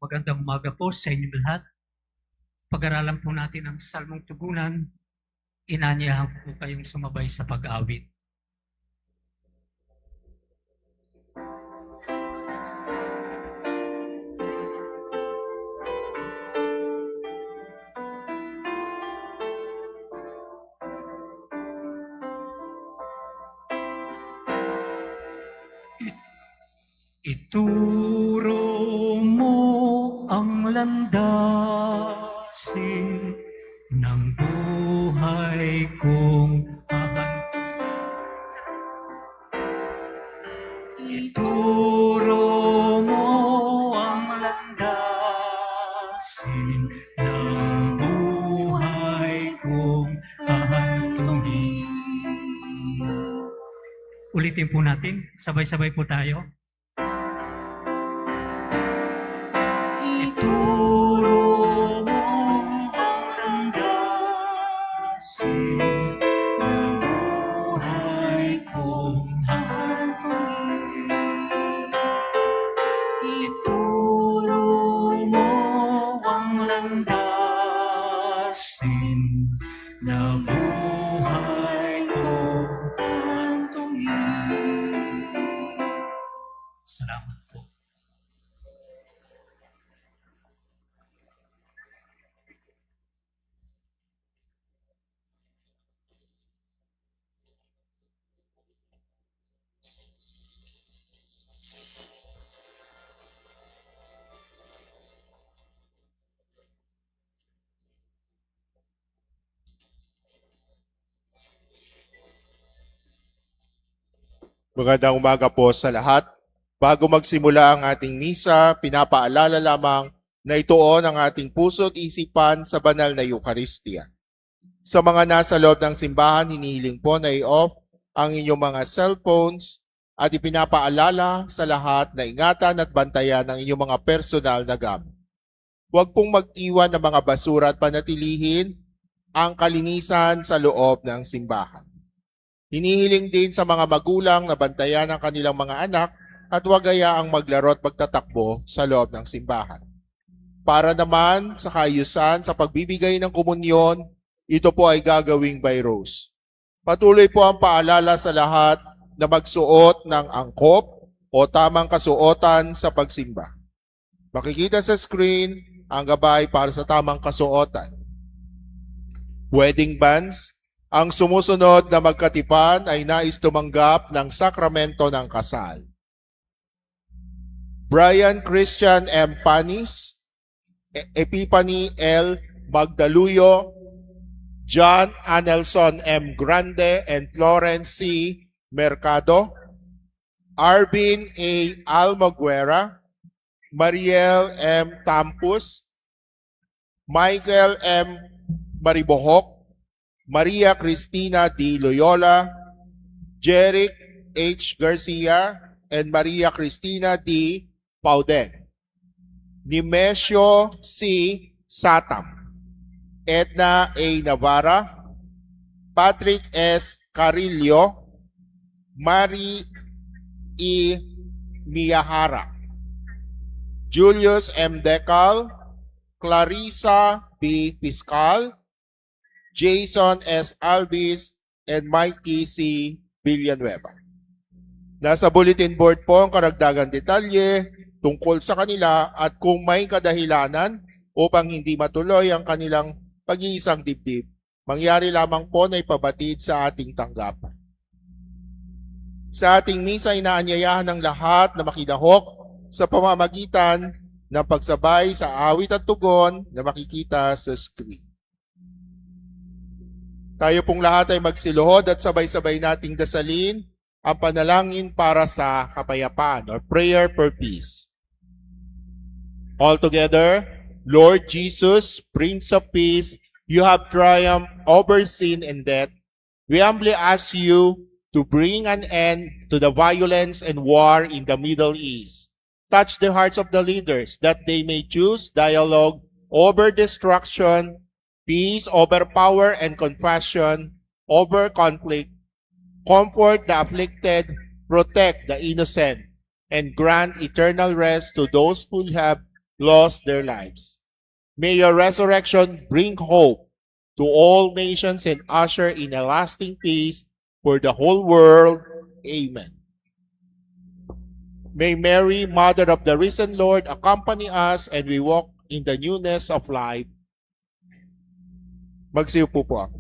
Magandang umaga po sa inyo lahat. Pag-aralan po natin ang Salmong Tugunan. Inanyahan po kayong sumabay sa pag-awit. Ituro mo ang landasin ng buhay kong hahantungan. Ituro mo ang landasin ng buhay kong hahantungin. Ulitin po natin, sabay-sabay po tayo. Ituro mo ang landasin ng buhay kong hahantungin. Ituro mo ang landasin na buhay kong hahantungin. Salamat po. Magandang umaga po sa lahat. Bago magsimula ang ating misa, pinapaalala lamang na ituon ang ating puso't isipan sa banal na Eucharistia. Sa mga nasa loob ng simbahan, hinihiling po na i-off ang inyong mga cellphones at ipinapaalala sa lahat na ingatan at bantayan ang inyong mga personal na gamit. Huwag pong mag-iwan ng mga basura at panatilihin ang kalinisan sa loob ng simbahan. Hinihiling din sa mga magulang na bantayan ang kanilang mga anak at huwag hayaang maglaro at magtatakbo sa loob ng simbahan. Para naman sa kaayusan sa pagbibigay ng komunyon, ito po ay gagawing by rows. Patuloy po ang paalala sa lahat na magsuot ng angkop o tamang kasuotan sa pagsimba. Makikita sa screen ang gabay para sa tamang kasuotan. Wedding bands. Ang sumusunod na magkatipan ay nais tumanggap ng sakramento ng kasal. Brian Christian M. Panis, Epipani L. Magdaluyo, John Anelson M. Grande, and Florence C. Mercado, Arvin A. Almaguera, Mariel M. Tampus, Michael M. Maribohok, Maria Cristina D. Loyola, Jeric H. Garcia, and Maria Cristina D. Pauden. Nimesio C. Satam, Edna A. Navarra, Patrick S. Carillo, Mari E. Miyahara, Julius M. Decal, Clarissa B. Piscal, Jason S. Alvis, and Mikey C. Villanueva. Nasa bulletin board po ang karagdagang detalye tungkol sa kanila at kung may kadahilanan upang hindi matuloy ang kanilang pag-iisang dibdib, mangyari lamang po na ipabatid sa ating tanggapan. Sa ating misa, inaanyayahan ng lahat na makilahok sa pamamagitan ng pagsabay sa awit at tugon na makikita sa screen. Tayo pong lahat ay magsiluhod at sabay-sabay nating dasalin ang panalangin para sa kapayapaan or prayer for peace. All together, Lord Jesus, Prince of Peace, you have triumphed over sin and death. We humbly ask you to bring an end to the violence and war in the Middle East. Touch the hearts of the leaders that they may choose dialogue over destruction, peace over power, and compassion over conflict. Comfort the afflicted, protect the innocent, and grant eternal rest to those who have lost their lives. May your resurrection bring hope to all nations and usher in a lasting peace for the whole world. Amen. May Mary, Mother of the risen Lord, accompany us and we walk in the newness of life. Magsiupo po ako.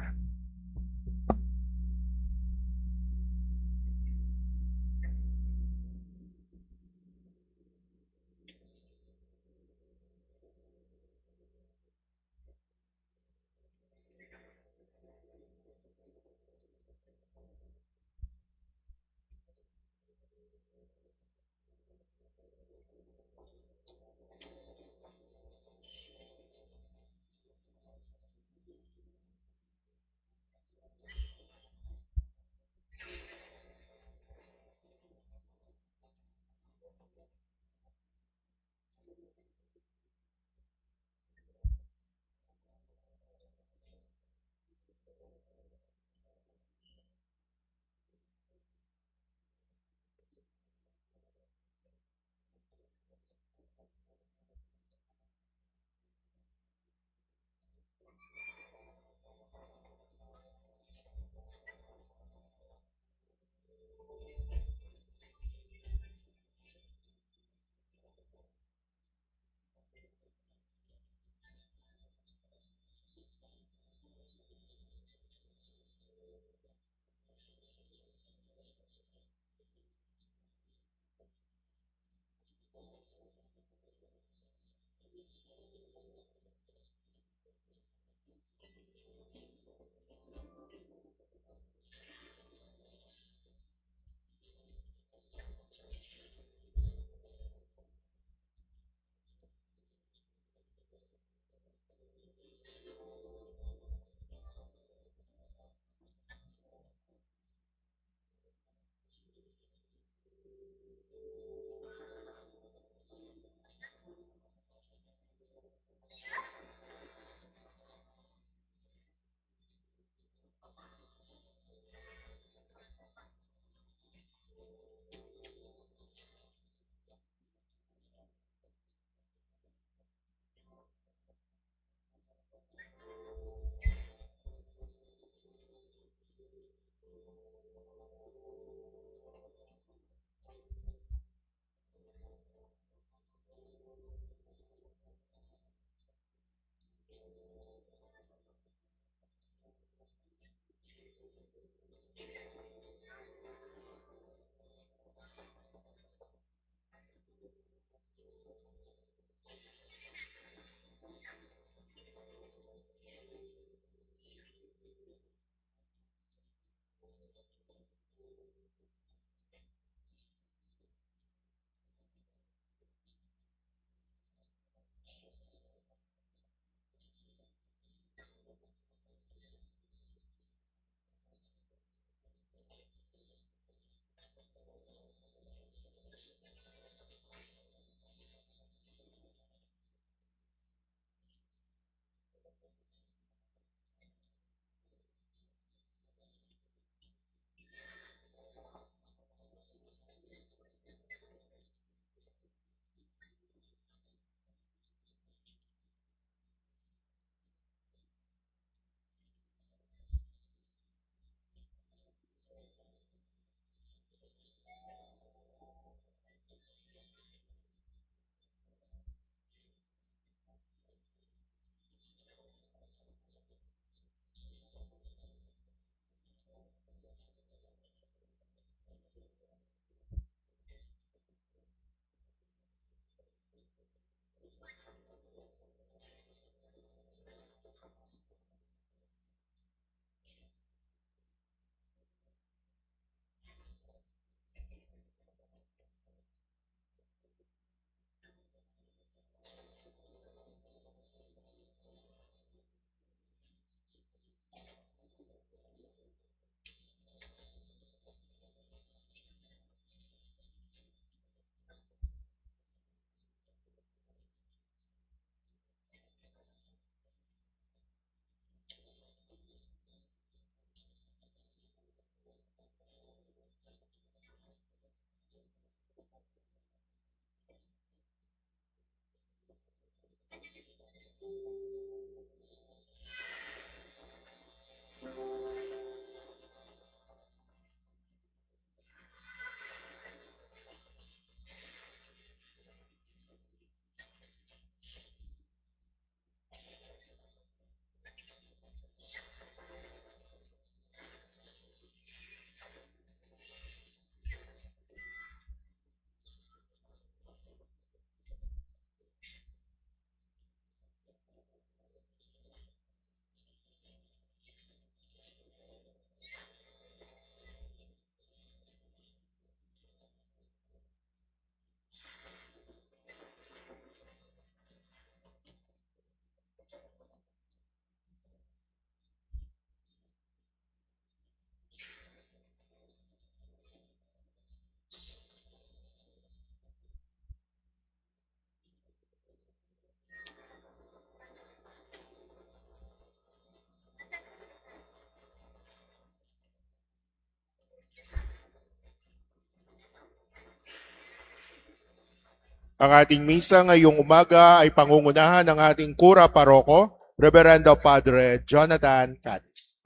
Ang ating misa ngayong umaga ay pangungunahan ng ating Kura Paroko, Reverendo Padre Jonathan Cadiz.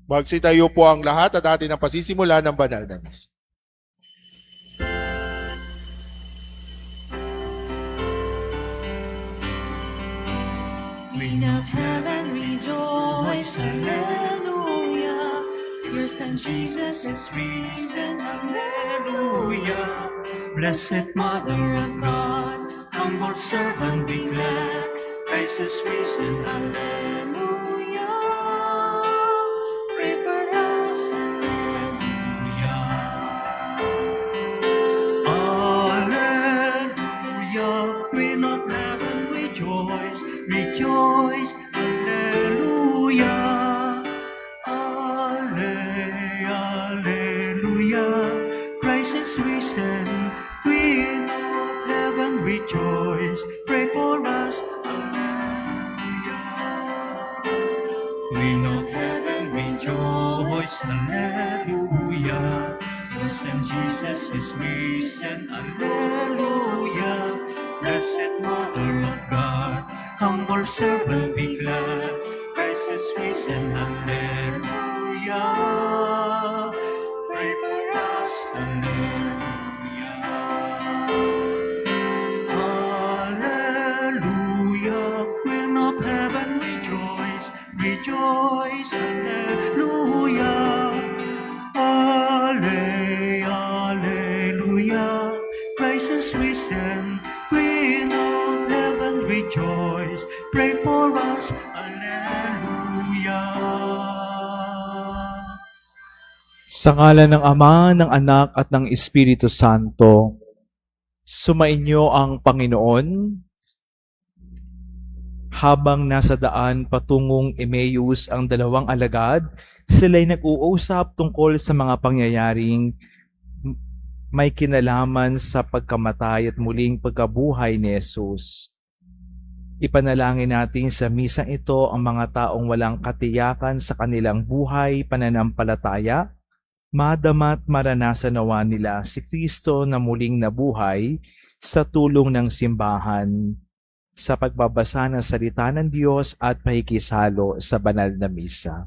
Magsitayo po ang lahat at atin ang pasisimula ng banal na misa. Queen of heaven, rejoice, hallelujah. Your son Jesus is risen, hallelujah. Blessed Mother of God, humble servant be glad, Christ is risen, Hallelujah. Pray for us, hallelujah. Hallelujah, Queen of heaven, rejoice, rejoice, hallelujah. Hallelujah, Christ is risen, Queen of heaven, rejoice, pray for us, hallelujah. Queen of heaven, rejoice, hallelujah. Your son Jesus is risen, hallelujah. Blessed Mother of God, humble servant be glad, Christ is risen, hallelujah. Pray for us, hallelujah. Hallelujah, Queen of heaven, rejoice, rejoice, hallelujah. Hallelujah, Christ is risen, Queen of heaven, rejoice, pray for us, hallelujah. Sa ngalan ng Ama, ng Anak, at ng Espiritu Santo, sumainyo ang Panginoon. Habang nasa daan patungong Emmaus ang dalawang alagad, sila'y nag-uusap tungkol sa mga pangyayaring may kinalaman sa pagkamatay at muling pagkabuhay ni Jesus. Ipanalangin natin sa misang ito ang mga taong walang katiyakan sa kanilang buhay, pananampalataya, madama't maranasan nawa nila si Kristo na muling nabuhay sa tulong ng simbahan, sa pagbabasa ng salita ng Diyos at pakikisalo sa banal na misa.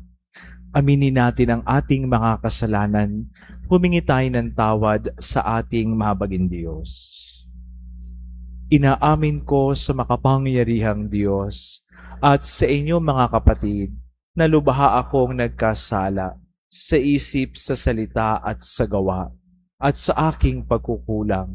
Aminin natin ang ating mga kasalanan, humingi tayo ng tawad sa ating mahabaging Diyos. Inaamin ko sa makapangyarihang Diyos at sa inyo mga kapatid na lubha akong nagkasala sa isip, sa salita at sa gawa at sa aking pagkukulang.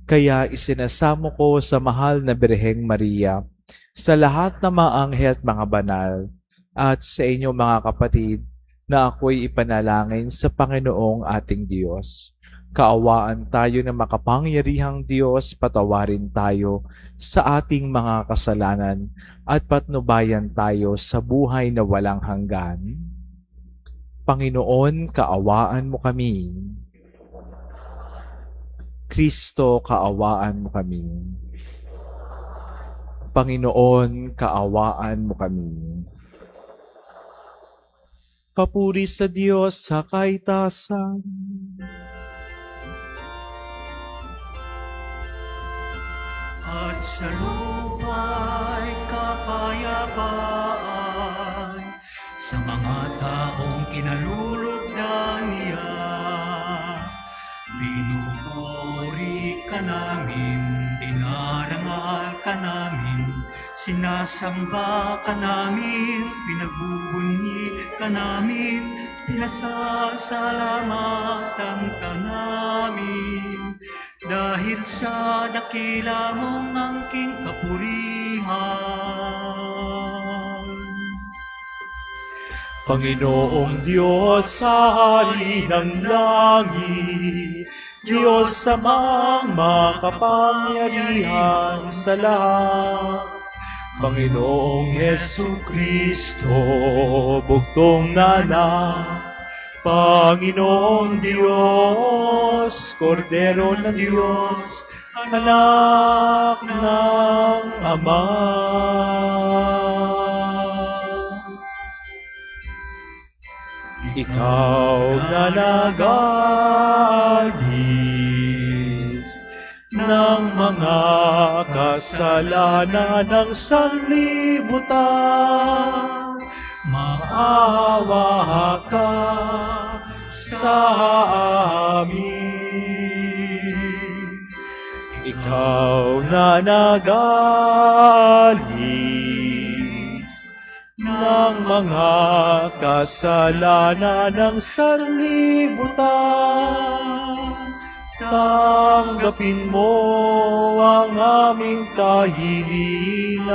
Kaya isinasamo ko sa mahal na Birheng Maria, sa lahat ng mga anghel at mga banal, at sa inyo mga kapatid, na ako'y ipanalangin sa Panginoong ating Diyos. Kaawaan tayo ng makapangyarihang Diyos, patawarin tayo sa ating mga kasalanan, at patnubayan tayo sa buhay na walang hanggan. Panginoon, kaawaan mo kami. Kristo, kaawaan mo kami. Panginoon, kaawaan mo kami. Papuri sa Diyos sa kaitasan. At sa lupa'y kapayapaan sa mga taong kinalulugdan niya. Pinupuri ka namin, dinarangal ka namin, sinasamba ka namin, pinagbubunyi ka namin, pinasasalamatan ka namin. Dahil sa dakila mong angking kapurihan. Panginoong Diyos sa hari ng langit, Diyos sa mga makapangyarihan sa lahat. Panginoong Jesucristo, bugtong nanak, Panginoong Diyos, Kordero ng Diyos, anak ng Ama. Ikaw na nag-alis ng mga kasalanan ng sanlibutan, maawa ka sa amin. Ikaw na nag-alis ng mga kasalanan ng sanlibutan, tanggapin mo ang aming kahilingan.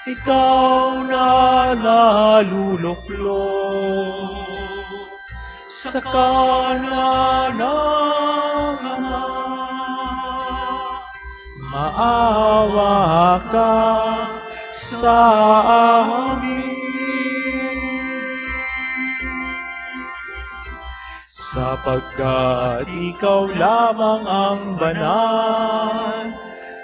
Ikaw na naluluklok sa kanan ng Ama, maawa ka sa amin. Sapagkat ikaw lamang ang banal,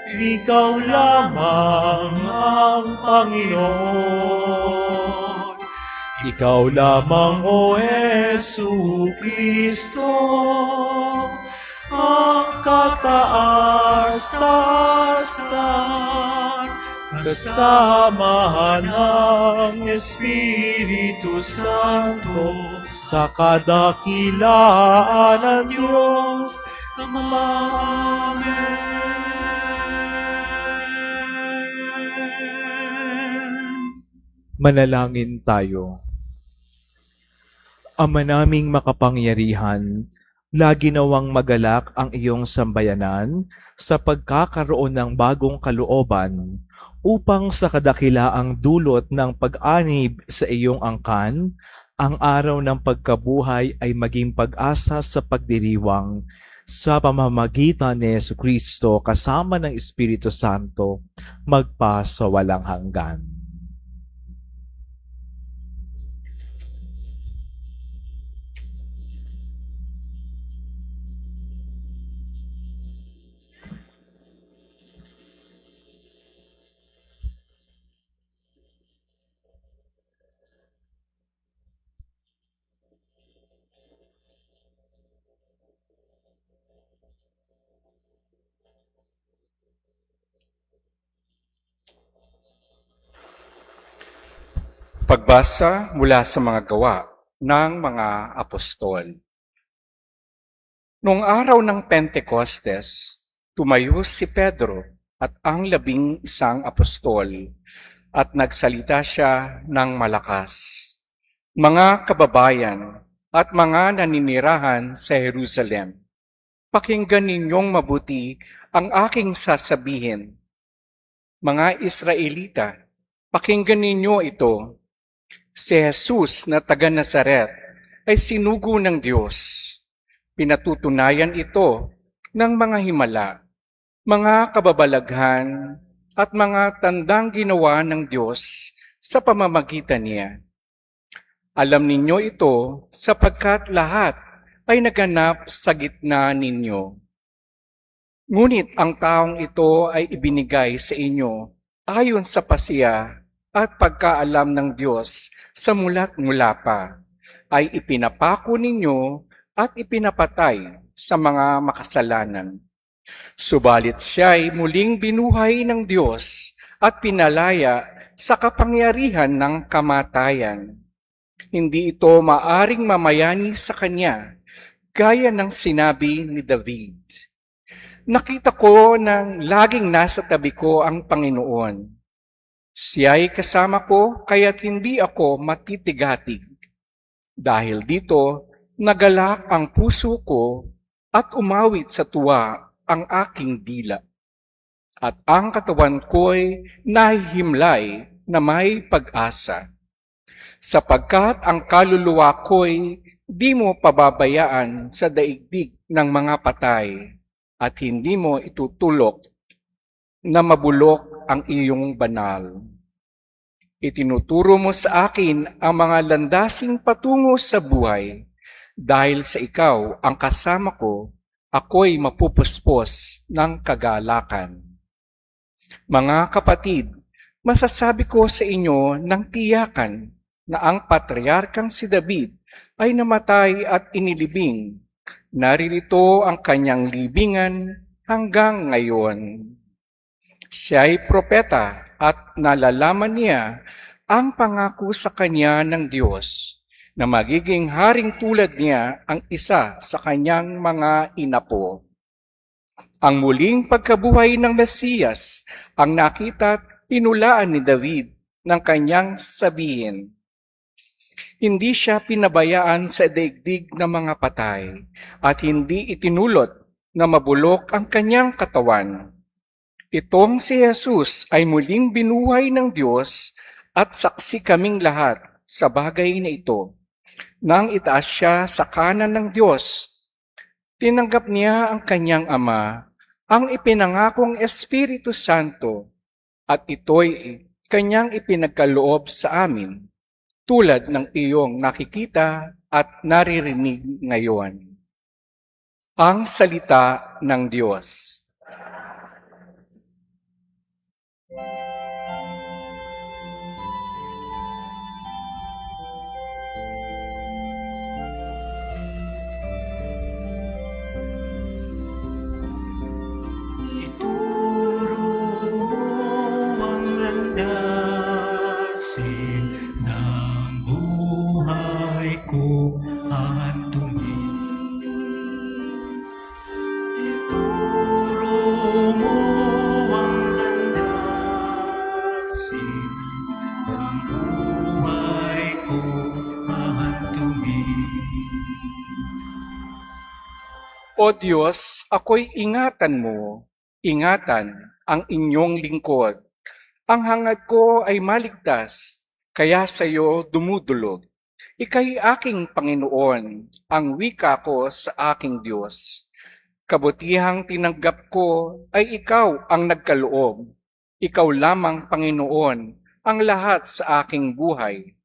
ikaw lamang ang Panginoon. Ikaw lamang, O Jesu Cristo, ang kataas-taasan, kasama ng Espiritu Santo, sa kadakilaan ng Diyos, Amen. Manalangin tayo. Ama naming makapangyarihan, lagi nawang magalak ang iyong sambayanan sa pagkakaroon ng bagong kalooban upang sa kadakilaang dulot ng pag-anib sa iyong angkan, ang araw ng pagkabuhay ay maging pag-asa sa pagdiriwang sa pamamagitan ni Jesucristo kasama ng Espiritu Santo magpa sa walang hanggan. Pagbasa mula sa mga gawa ng mga apostol. Noong araw ng Pentecostes, tumayo si Pedro at ang 11 apostol at nagsalita siya ng malakas. Mga kababayan at mga naninirahan sa Jerusalem, pakinggan ninyong mabuti ang aking sasabihin. Mga Israelita, pakinggan ninyo ito. Si Jesus na taga Nazaret ay sinugo ng Diyos. Pinatutunayan ito ng mga himala, mga kababalaghan at mga tandang ginawa ng Diyos sa pamamagitan niya. Alam ninyo ito sapagkat lahat ay naganap sa gitna ninyo. Ngunit ang taong ito ay ibinigay sa inyo ayon sa pasiya at pagkaalam ng Diyos sa mula't mula pa, ay ipinapako ninyo at ipinapatay sa mga makasalanan. Subalit siya'y muling binuhay ng Diyos at pinalaya sa kapangyarihan ng kamatayan. Hindi ito maaring mamayani sa kanya, gaya ng sinabi ni David. Nakita ko nang laging nasa tabi ko ang Panginoon. Siya'y kasama ko, kaya't hindi ako matitigatig. Dahil dito, nagalak ang puso ko at umawit sa tuwa ang aking dila. At ang katawan ko'y nahihimlay na may pag-asa. Sapagkat ang kaluluwa ko'y di mo pababayaan sa daigdig ng mga patay at hindi mo itutulok na mabulok ang iyong banal. Itinuturo mo sa akin ang mga landasing patungo sa buhay. Dahil sa ikaw ang kasama ko, ako'y mapupuspos ng kagalakan. Mga kapatid, masasabi ko sa inyo ng tiyakan, na ang patriarkang si David ay namatay at inilibing. Naririto ang kanyang libingan hanggang ngayon. Siya'y propeta at nalalaman niya ang pangako sa kanya ng Diyos na magiging haring tulad niya ang isa sa kanyang mga inapo. Ang muling pagkabuhay ng Mesiyas ang nakita at pinulaan ni David ng kanyang sabihin. Hindi siya pinabayaan sa daigdig ng mga patay at hindi itinulot na mabulok ang kanyang katawan. Itong si Jesus ay muling binuhay ng Diyos at saksi kaming lahat sa bagay na ito. Nang itaas siya sa kanan ng Diyos, tinanggap niya ang kanyang Ama, ang ipinangakong Espiritu Santo, at ito'y kanyang ipinagkaloob sa amin, tulad ng iyong nakikita at naririnig ngayon. Ang salita ng Diyos. Ituro mo ang landasin ng buhay ko hantungin. Ituro mo ang landasin ng buhay ko hantungin. O Diyos, ako'y ingatan mo, ingatan ang inyong lingkod. Ang hangad ko ay maligtas, kaya sa iyo dumudulog. Ika'y aking Panginoon, ang wika ko sa aking Diyos. Kabutihang tinanggap ko ay ikaw ang nagkaloob. Ikaw lamang, Panginoon, ang lahat sa aking buhay.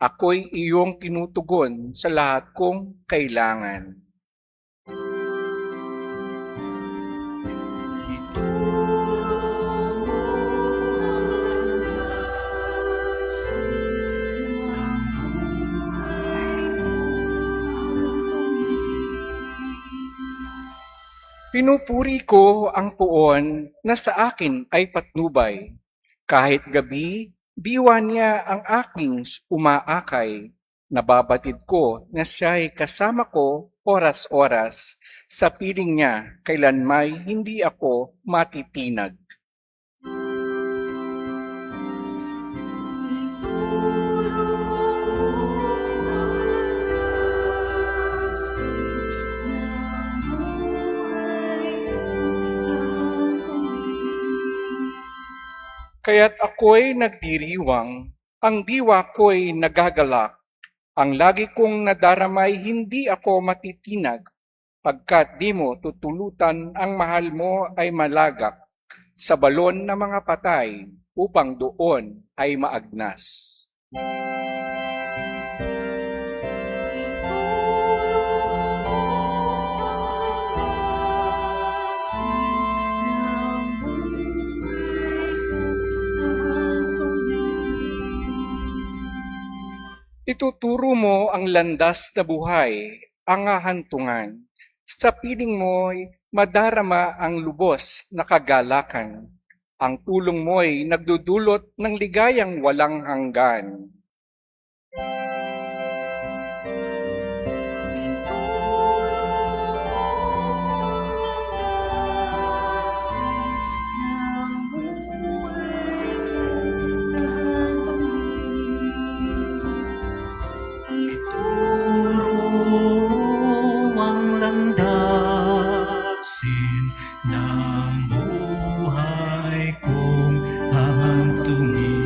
Ako'y iyong tinutugon sa lahat kong kailangan. Pinupuri ko ang puon na sa akin ay patnubay. Kahit gabi, diwa niya ang aking umaakay. Nababatid ko na siya'y kasama ko oras-oras. Sa piling niya, kailanmay hindi ako matitinag. Kaya't ako'y nagdiriwang, ang diwa ko'y nagagalak. Ang lagi kong nadaramay hindi ako matitinag, pagkat di mo tutulutan ang mahal mo ay malagak sa balon ng mga patay upang doon ay maagnas. Ituturo mo ang landas na buhay, ang hahantungan. Sa piling mo'y madarama ang lubos na kagalakan. Ang tulong mo'y nagdudulot ng ligayang walang hanggan. Landasin ng buhay kong hahantungin.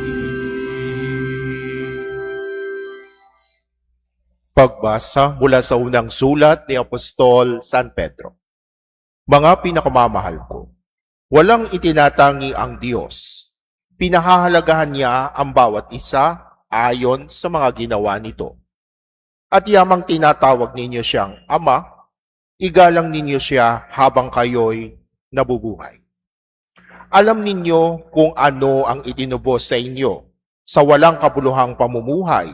Pagbasa mula sa unang sulat ni Apostol San Pedro. Mga pinakamamahal ko, walang itinatangi ang Diyos. Pinahahalagahan niya ang bawat isa ayon sa mga ginawa nito. At yamang tinatawag ninyo siyang Ama, igalang ninyo siya habang kayo'y nabubuhay. Alam ninyo kung ano ang itinubos sa inyo sa walang kabuluhang pamumuhay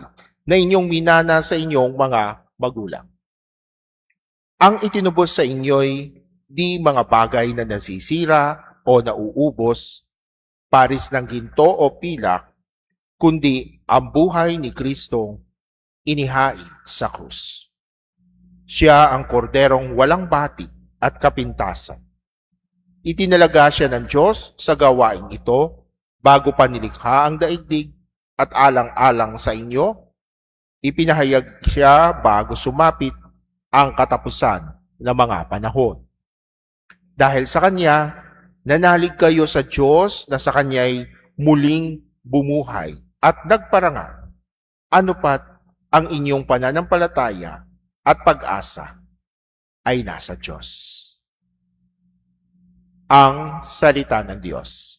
na inyong minana sa inyong mga magulang. Ang itinubos sa inyo'y di mga bagay na nasisira o nauubos, paris ng ginto o pilak, kundi ang buhay ni Kristong inihain sa krus. Siya ang korderong walang bati at kapintasan. Itinalaga siya ng Diyos sa gawaing ito bago pa nilikha ang daigdig at alang-alang sa inyo, ipinahayag siya bago sumapit ang katapusan ng mga panahon. Dahil sa Kanya, nanalig kayo sa Diyos na sa Kanya'y muling bumuhay at nagparangal. Ano pat ang inyong pananampalataya at pag-asa ay nasa Diyos. Ang salita ng Diyos.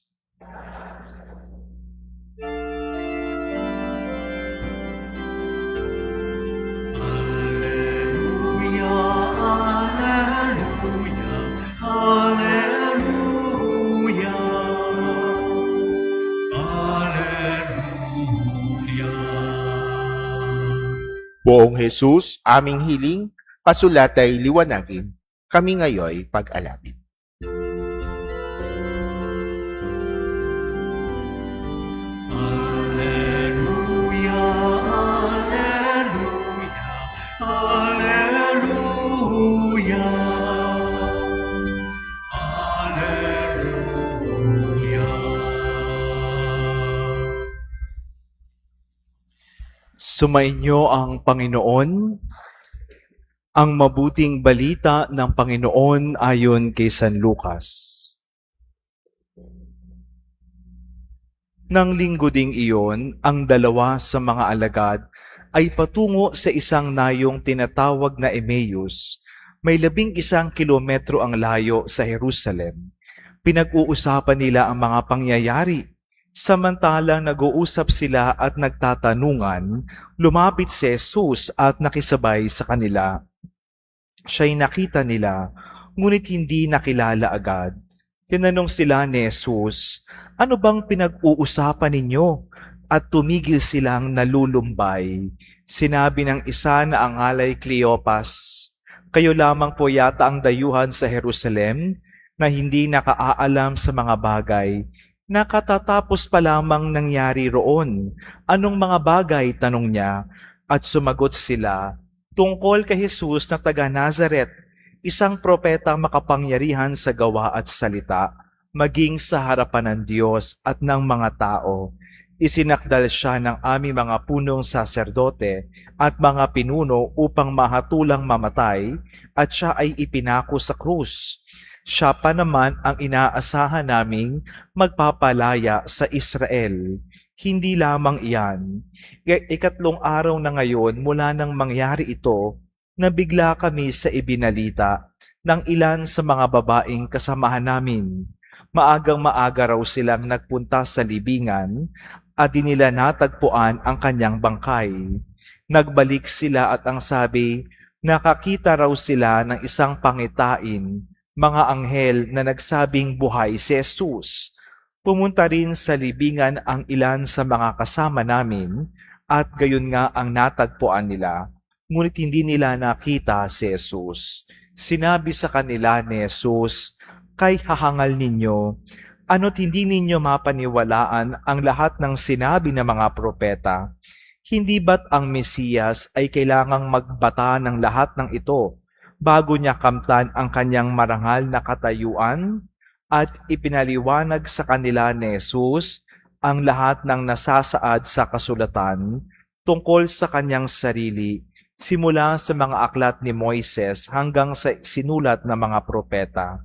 Poong Jesus, aming hiling, kasulatay liwanagin, kami ngayoy pag-alapit. Sumainyo ang Panginoon, ang mabuting balita ng Panginoon ayon kay San Lucas. Nang linggo ding iyon, ang dalawa sa mga alagad ay patungo sa isang nayong tinatawag na Emmaus, may 11 kilometro ang layo sa Jerusalem. Pinag-uusapan nila ang mga pangyayari. Samantalang nag-uusap sila at nagtatanungan, lumapit si Jesus at nakisabay sa kanila. Siya'y nakita nila, ngunit hindi nakilala agad. Tinanong sila ni Jesus, "Ano bang pinag-uusapan ninyo?" At tumigil silang nalulumbay. Sinabi ng isa na ang alay Cleopas, "Kayo lamang po yata ang dayuhan sa Jerusalem na hindi nakaalam sa mga bagay. Nakatatapos pa lamang nangyari roon. Anong mga bagay?" tanong niya. At sumagot sila, "Tungkol kay Jesus na taga Nazaret, isang propeta makapangyarihan sa gawa at salita, maging sa harapan ng Diyos at ng mga tao. Isinakdal siya ng aming mga punong saserdote at mga pinuno upang mahatulang mamatay, at siya ay ipinako sa krus. Siya pa naman ang inaasahan naming magpapalaya sa Israel. Hindi lamang iyan. Ikatlong araw na ngayon mula nang mangyari ito, nabigla kami sa ibinalita ng ilan sa mga babaeng kasamahan namin. Maagang-maaga raw silang nagpunta sa libingan at di nila natagpuan ang kanyang bangkay. Nagbalik sila at ang sabi, nakakita raw sila ng isang pangitain, mga anghel na nagsabing buhay si Jesus. Pumunta rin sa libingan ang ilan sa mga kasama namin at gayon nga ang natagpuan nila, ngunit hindi nila nakita si Jesus. Sinabi sa kanila ni Jesus, "Kay hahangal ninyo, ano't hindi ninyo mapaniwalaan ang lahat ng sinabi ng mga propeta? Hindi ba't ang Mesiyas ay kailangang magbata ng lahat ng ito bago niya kamtan ang kanyang marangal na katayuan?" At ipinaliwanag sa kanila ni Jesus ang lahat ng nasasaad sa kasulatan tungkol sa kanyang sarili, simula sa mga aklat ni Moises hanggang sa sinulat ng mga propeta.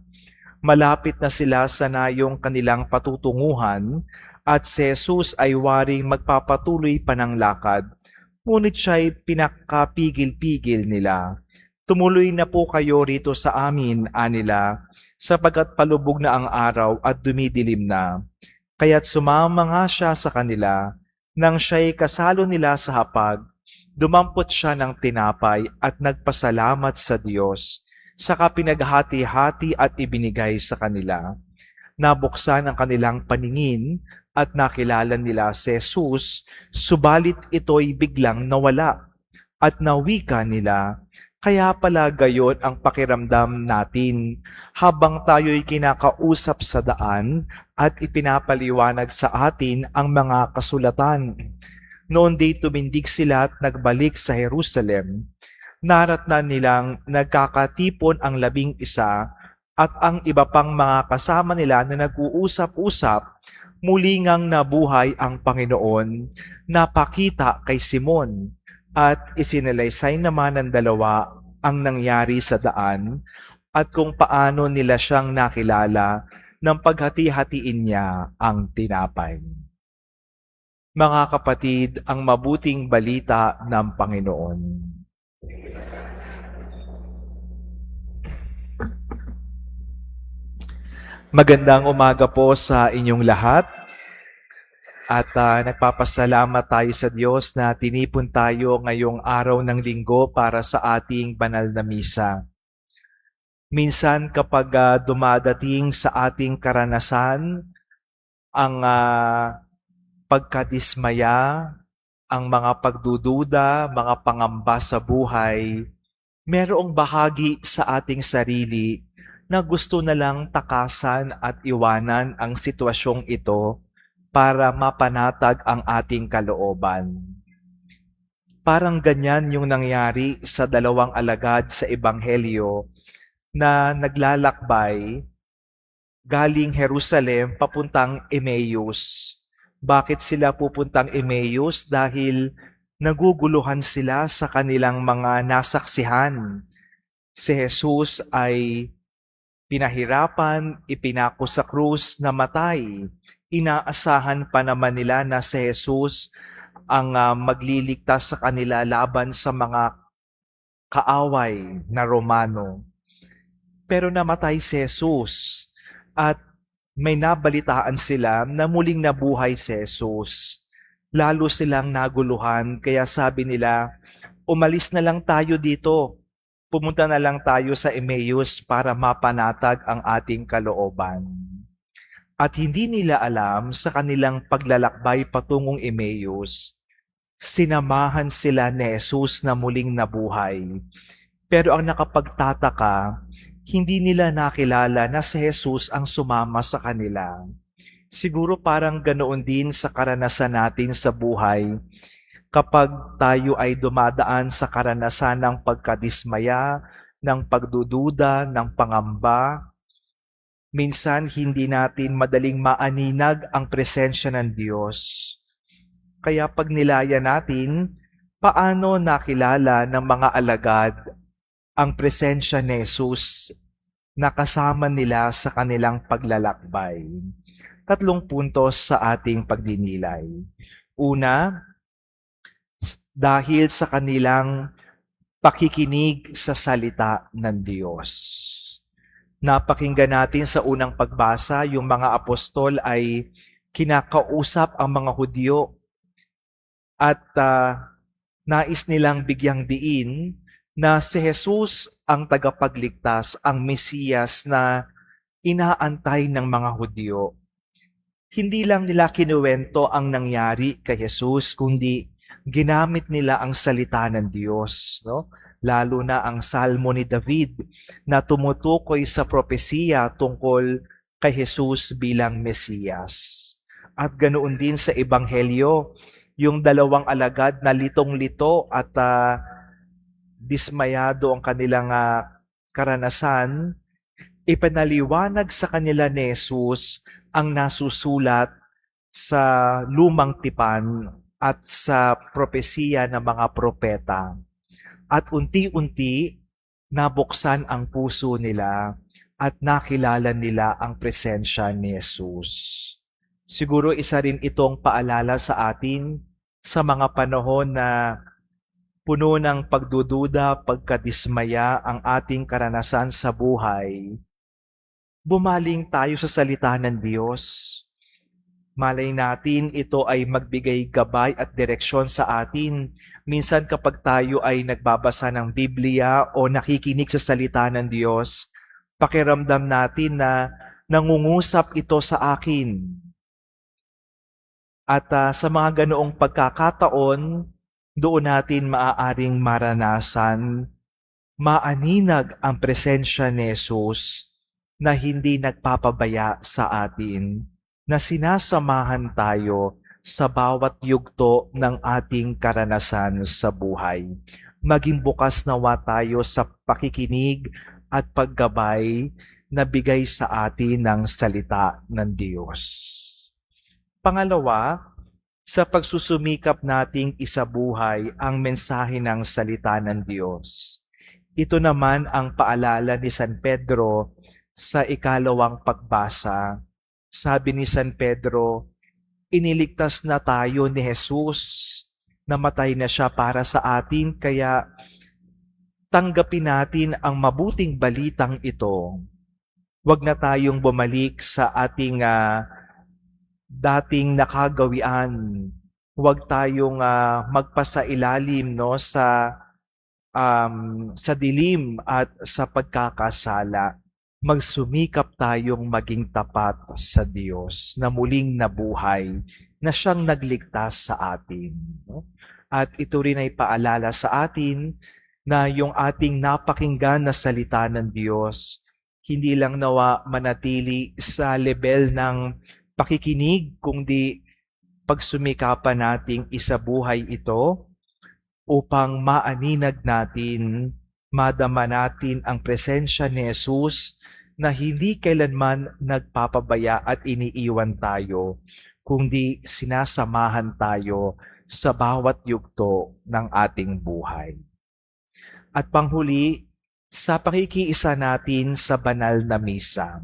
Malapit na sila sa nayong kanilang patutunguhan at si Jesus ay waring magpapatuloy pa ng lakad, ngunit siya'y pinakapigil-pigil nila. "Tumuloy na po kayo rito sa amin," anila, "sapagkat palubog na ang araw at dumidilim na." Kaya't sumama nga siya sa kanila. Nang siya'y kasalo nila sa hapag, dumampot siya ng tinapay at nagpasalamat sa Diyos. Saka pinaghati-hati at ibinigay sa kanila. Nabuksan ang kanilang paningin at nakilala nila si Jesus, subalit ito'y biglang nawala at nawika nila. Kaya pala gayon ang pakiramdam natin habang tayo'y kinakausap sa daan at ipinapaliwanag sa atin ang mga kasulatan. Noon di tumindig sila at nagbalik sa Jerusalem. Naratnan nilang nagkakatipon ang 11 at ang iba pang mga kasama nila na nag-uusap-usap. Muli ngang nabuhay ang Panginoon, napakita kay Simon, at isinalaysay naman ng dalawa ang nangyari sa daan at kung paano nila siyang nakilala nang paghati-hatiin niya ang tinapay. Mga kapatid, ang mabuting balita ng Panginoon. Magandang umaga po sa inyong lahat. At nagpapasalamat tayo sa Diyos na tinipon tayo ngayong araw ng linggo para sa ating banal na misa. Minsan kapag dumadating sa ating karanasan ang pagkadismaya, ang mga pagdududa, mga pangamba sa buhay, merong bahagi sa ating sarili na gusto na lang takasan at iwanan ang sitwasyong ito para mapanatag ang ating kalooban. Parang ganyan yung nangyari sa 2 alagad sa Ebanghelyo na naglalakbay galing Jerusalem papuntang Emmaus. Bakit sila pupuntang Emmaus? Dahil naguguluhan sila sa kanilang mga nasaksihan. Si Jesus ay pinahirapan, ipinako sa krus, namatay. Inaasahan pa naman nila na si Jesus ang magliligtas sa kanila laban sa mga kaaway na Romano. Pero namatay si Jesus at may nabalitaan sila na muling nabuhay si Jesus. Lalo silang naguluhan kaya sabi nila, umalis na lang tayo dito. Pumunta na lang tayo sa Emmaus para mapanatag ang ating kalooban. At hindi nila alam sa kanilang paglalakbay patungong Emmaus, sinamahan sila ni Jesus na muling nabuhay. Pero ang nakapagtataka, hindi nila nakilala na si Jesus ang sumama sa kanila. Siguro parang ganoon din sa karanasan natin sa buhay. Kapag tayo ay dumadaan sa karanasan ng pagkadismaya, ng pagdududa, ng pangamba, minsan hindi natin madaling maaninag ang presensya ng Diyos. Kaya pag nilaya natin, paano nakilala ng mga alagad ang presensya ni Jesus na kasama nila sa kanilang paglalakbay? 3 puntos sa ating pagdinilay. Una, dahil sa kanilang pakikinig sa salita ng Diyos. Napakinggan natin sa unang pagbasa, yung mga apostol ay kinakausap ang mga Hudyo at nais nilang bigyang diin na si Jesus ang tagapagligtas, ang Mesiyas na inaantay ng mga Hudyo. Hindi lang nila kinuwento ang nangyari kay Jesus, kundi ginamit nila ang salita ng Diyos, no? Lalo na ang Salmo ni David na tumutukoy sa propesiya tungkol kay Jesus bilang Mesiyas. At ganoon din sa Ebanghelyo, yung 2 alagad na litong-lito at dismayado ang kanilang karanasan, ipinaliwanag sa kanila ni Jesus ang nasusulat sa lumang tipan at sa propesiya ng mga propeta. At unti-unti, nabuksan ang puso nila at nakilala nila ang presensya ni Jesus. Siguro isa rin itong paalala sa atin sa mga panahon na puno ng pagdududa, pagkadismaya ang ating karanasan sa buhay. Bumaling tayo sa salita ng Diyos. Malay natin ito ay magbigay gabay at direksyon sa atin. Minsan kapag tayo ay nagbabasa ng Biblia o nakikinig sa salita ng Diyos, pakiramdam natin na nangungusap ito sa akin. At sa mga ganoong pagkakataon, doon natin maaaring maranasan, maaninag ang presensya ni Jesus na hindi nagpapabaya sa atin, na sinasamahan tayo sa bawat yugto ng ating karanasan sa buhay. Maging bukas nawa tayo sa pakikinig at paggabay na bigay sa atin ng salita ng Diyos. Pangalawa, sa pagsusumikap nating isabuhay ang mensahe ng salita ng Diyos. Ito naman ang paalala ni San Pedro sa ikalawang pagbasa. Sabi ni San Pedro, iniligtas na tayo ni Jesus, namatay na siya para sa atin, kaya tanggapin natin ang mabuting balitang ito. Huwag na tayong bumalik sa ating dating nakagawian. Huwag tayong magpasailalim sa dilim at sa pagkakasala. Magsumikap tayong maging tapat sa Diyos na muling nabuhay, na siyang nagligtas sa atin. At ito rin ay paalala sa atin na yung ating napakinggan na salita ng Diyos, hindi lang nawa manatili sa level ng pakikinig, kundi pagsumikapan nating isabuhay ito upang maaninag natin, madama natin ang presensya ni Jesus na hindi kailanman nagpapabaya at iniiwan tayo, kundi sinasamahan tayo sa bawat yugto ng ating buhay. At panghuli, sa pakikiisa natin sa banal na misa.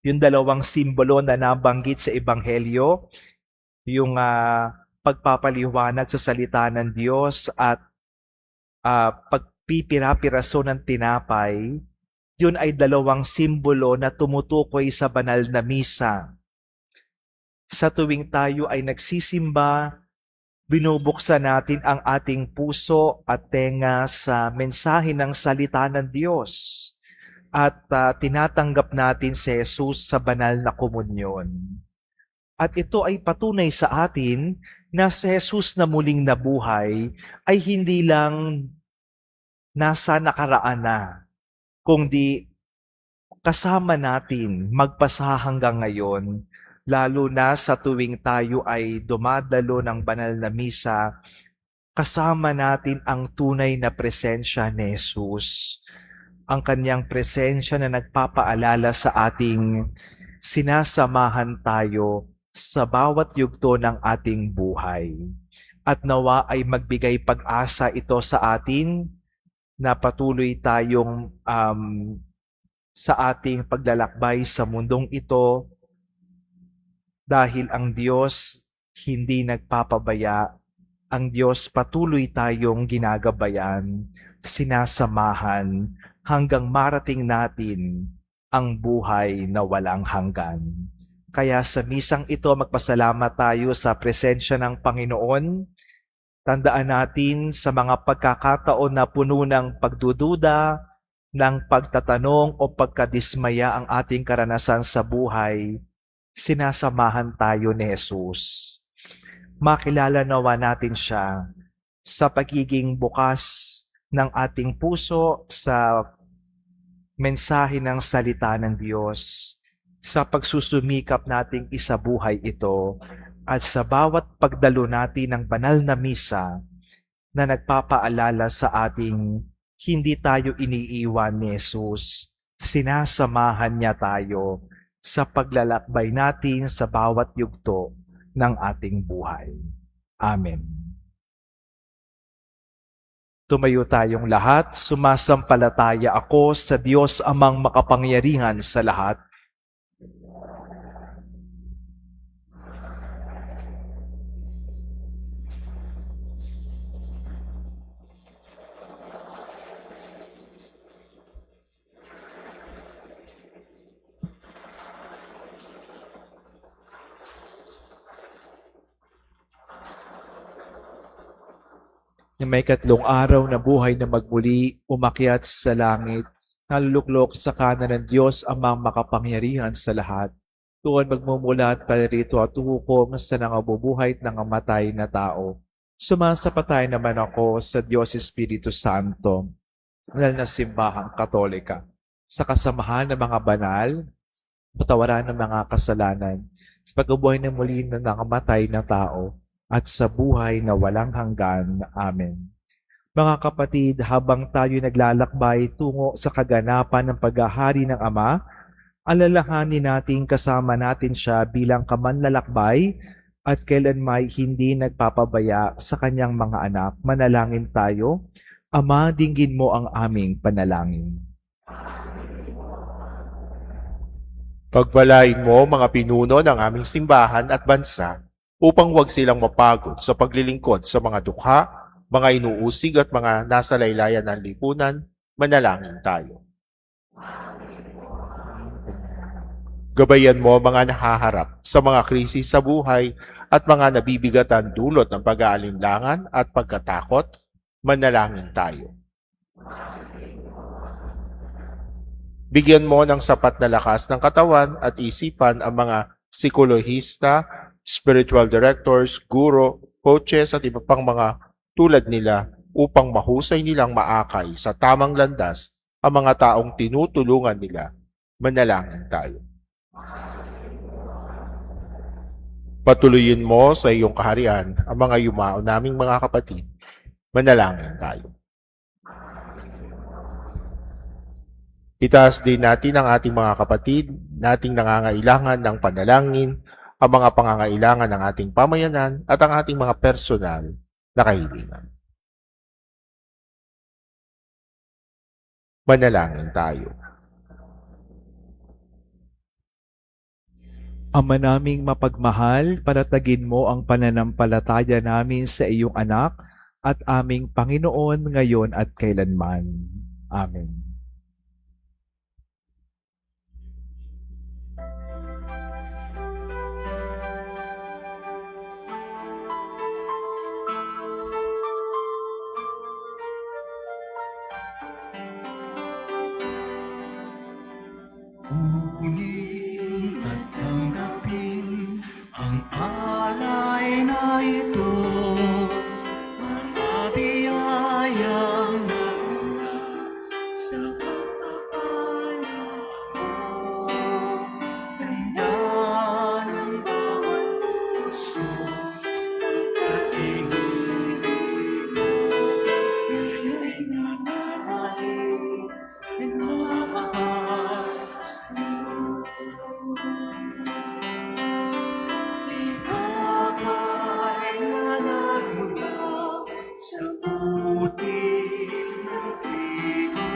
Yung dalawang simbolo na nabanggit sa Ebanghelyo, yung pagpapaliwanag sa salita ng Diyos at pagpipira-piraso ng tinapay, yun ay dalawang simbolo na tumutukoy sa banal na misa. Sa tuwing tayo ay nagsisimba, binubuksan natin ang ating puso at tenga sa mensahe ng salita ng Diyos. At tinatanggap natin si Jesus sa banal na komunyon. At ito ay patunay sa atin na si Jesus na muling nabuhay ay hindi lang nasa nakaraan na, kundi kasama natin magpasa hanggang ngayon, lalo na sa tuwing tayo ay dumadalo ng banal na misa, kasama natin ang tunay na presensya ni Jesus. Ang kanyang presensya na nagpapaalala sa ating sinasamahan tayo sa bawat yugto ng ating buhay. At nawa ay magbigay pag-asa ito sa atin na patuloy tayong sa ating paglalakbay sa mundong ito, dahil ang Diyos hindi nagpapabaya, ang Diyos patuloy tayong ginagabayan, sinasamahan, hanggang marating natin ang buhay na walang hanggan. Kaya sa misang ito, magpasalamat tayo sa presensya ng Panginoon. Tandaan natin sa mga pagkakataon na puno ng pagdududa, ng pagtatanong o pagkadismaya ang ating karanasan sa buhay, sinasamahan tayo ni Jesus. Makilala nawa natin siya sa pagiging bukas ng ating puso sa mensahe ng salita ng Diyos, sa pagsusumikap nating isabuhay ito, at sa bawat pagdalo natin ng banal na misa na nagpapaalala sa ating hindi tayo iniiwan ni Jesus, sinasamahan niya tayo sa paglalakbay natin sa bawat yugto ng ating buhay. Amen. Tumayo tayong lahat, sumasampalataya ako sa Diyos amang makapangyarihan sa lahat. Na may katlong araw na buhay na magmuli, umakyat sa langit, naluluklok sa kanan ng Diyos amang makapangyarihan sa lahat. Doon magmumulat palirito at hukom sa nangabubuhay at nangamatay na tao. Sumasapatay naman ako sa Diyos Espiritu Santo, banal na simbahang katolika, sa kasamahan ng mga banal, patawaran ng mga kasalanan, sa pagkabuhay na muli ng nangamatay na tao, at sa buhay na walang hanggan. Amen. Mga kapatid, habang tayo naglalakbay tungo sa kaganapan ng paghahari ng Ama, alalahanin natin kasama natin siya bilang kamanlalakbay at kailanmay hindi nagpapabaya sa kanyang mga anak. Manalangin tayo. Ama, dinggin mo ang aming panalangin. Pagpalain mo mga pinuno ng aming simbahan at bansa upang huwag silang mapagod sa paglilingkod sa mga dukha, mga inuusig at mga nasa laylayan ng lipunan. Manalangin tayo. Gabayan mo mga nahaharap sa mga krisis sa buhay at mga nabibigatan dulot ng pag-aalinlangan at pagkatakot. Manalangin tayo. Bigyan mo ng sapat na lakas ng katawan at isipan ang mga psikolohista, spiritual directors, guro, coaches at iba pang mga tulad nila upang mahusay nilang maakay sa tamang landas ang mga taong tinutulungan nila. Manalangin tayo. Patuloyin mo sa iyong kaharian ang mga yumao naming mga kapatid. Manalangin tayo. Itaas din natin ang ating mga kapatid, nating nangangailangan ng panalangin, ang mga pangangailangan ng ating pamayanan at ang ating mga personal na kahilingan. Manalangin tayo. Ama naming mapagmahal, palatagin mo ang pananampalataya namin sa iyong anak at aming Panginoon ngayon at kailanman. Amen. Kunin at tanggapin ang alay na ito, mga biyayang nagmula sa pagpapala mo. Ganda ng bawat puso at inibig mo, ngayon'y nananalig, nagmamahal sa'yo. Tinapay na nagmula sa buti ng trigo